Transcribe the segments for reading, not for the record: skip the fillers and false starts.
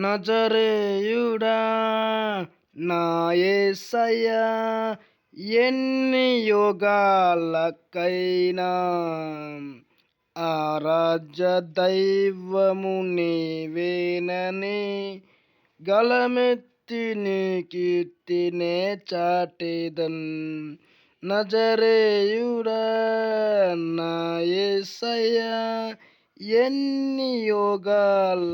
నజరేయుడా నా యేసయ్యా, ఎన్ని యుగాలకైనా ఆరాధ్య దైవము నీవేనని గళమెత్తి నీ కీర్తినే చాటెదన్. నజరేయుడా నా యేసయ్యా, ఎన్ని యుగాలకైనా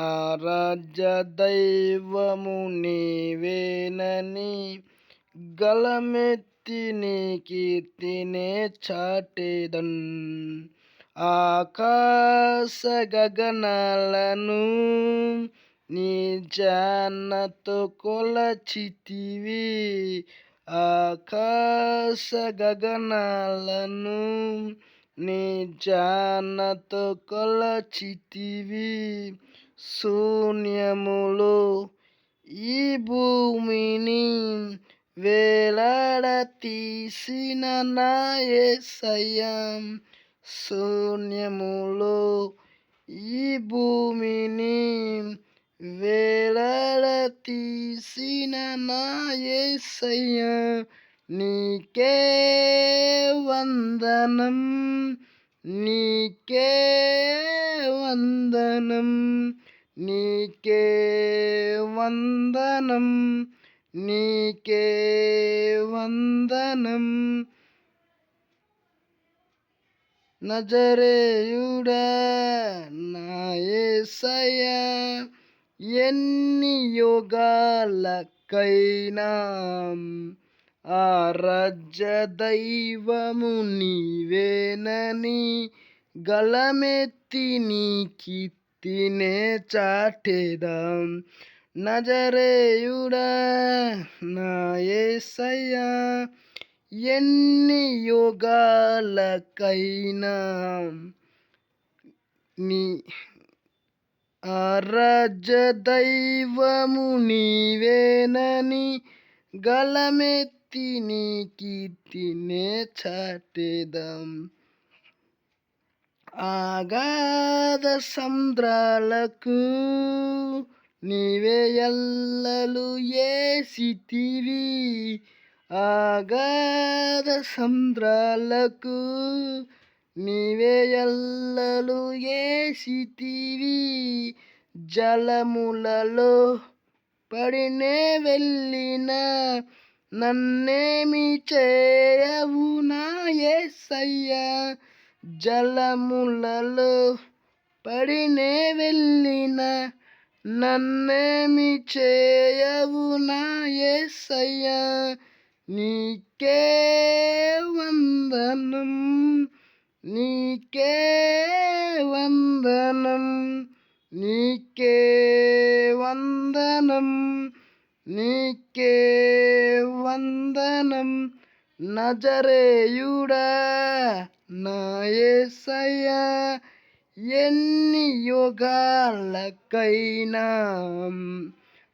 ఆరాధ్య దైవము నీవేనని గళమెత్తి నీ కీర్తినే చాటెదన్. ఆకాశ గగనాలను నీ జానతో కొలచితివి, ఆకాశ గగనాలను నీ జానతో కొలచితివి. శూన్యములో ఈ భూమిని వేలాడతీసిన నా యేసయ్యా, శూన్యములో ఈ భూమిని వేలాడతీసిన నా యేసయ్యా, నీకే వందనం, నీకే వందనం, నీకే వందనం, నీకే వందనం. నజరేయుడా నా యేసయ్యా, ఎన్ని యుగాలకైనా ఆరాధ్య దైవము నీవేనని గళమెత్తి నీ కీర్తినే చాటెదం. నజరేయుడా నా యేసయ్యా, ఎన్ని యుగాలకైనా నీ ఆరాధ్య దైవము నీవేనని గళమెత్తి నీ కీర్తినే చాటెదం. అగాధ సముద్రాలకు నీవే ఎల్లలు ఏసితివి, అగాధ సముద్రాలకు నీవే ఎల్లలు ఏసితివి. జలములలో పడినే వెళ్ళిన నన్నేమి చేయవు నా యేసయ్యా, జలములలో పడినే వెళ్ళిన నన్నేమి చేయవు నా యేసయ్యా, నీకే వందనం, నీకే వందనం, నీకే వందనం, నీకే వందనం. నజరేయుడా నా యేసయ్యా, ఎన్ని యుగాలకైనా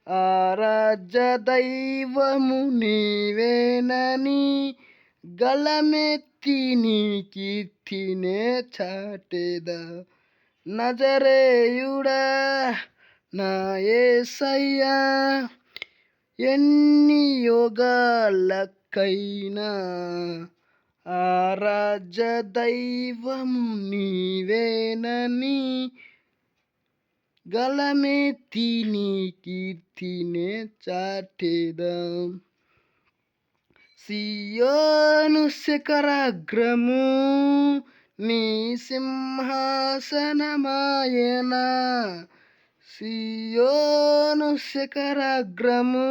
ఆరాధ్య దైవము నీవేనని గళమెత్తి నీ కీర్తినే చాటెదా. నజరేయుడా నా యేసయ్యా, ఎన్ని యుగాలకైనా ఆరాధ్య దైవము నీవేనని గళమెత్తి నీ కీర్తినే చాటెదం. సియోను శిఖరాగ్రము నీ సింహాసనమాయనా, సియోను శిఖరాగ్రము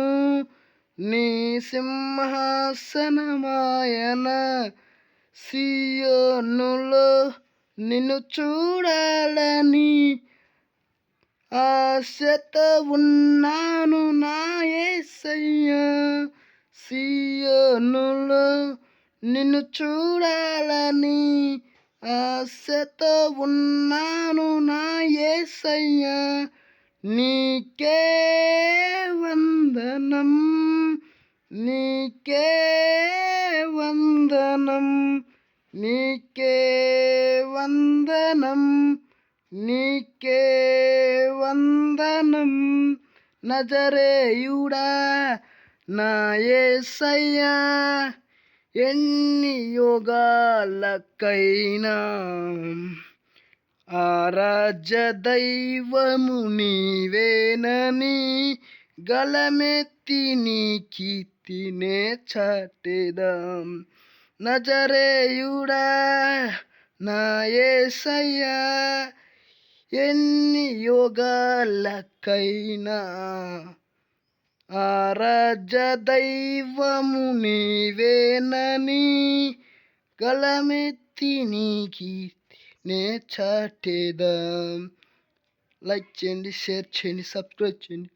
నీ సింహాసనమాయనా. సియోనులో నిన్ను చూడాలని ఆశతో ఉన్నాను నా యేసయ్యా, సియోనులో నిన్ను చూడాలని ఆశతో ఉన్నాను నా యేసయ్యా, నీకే వందనం, నీకే వందనం, నీకే వందనం, నీకే వందనం నజరేయుడా నా యేసయ్యా. ఎన్ని యుగాలకైనా ఆరాధ్య దైవము నీవేనని గళమెత్తి నీ కీర్తినే చాటెదం. నజరేయుడా నా యేసయ్యా, ఎన్ని యుగాలకైనా ఆరాధ్య దైవము నీవేనని గళమెత్తి నీ కీర్తినే చాటెదం. లైక్ చేయండి, షేర్ చేయండి, సబ్స్క్రైబ్ చేయండి.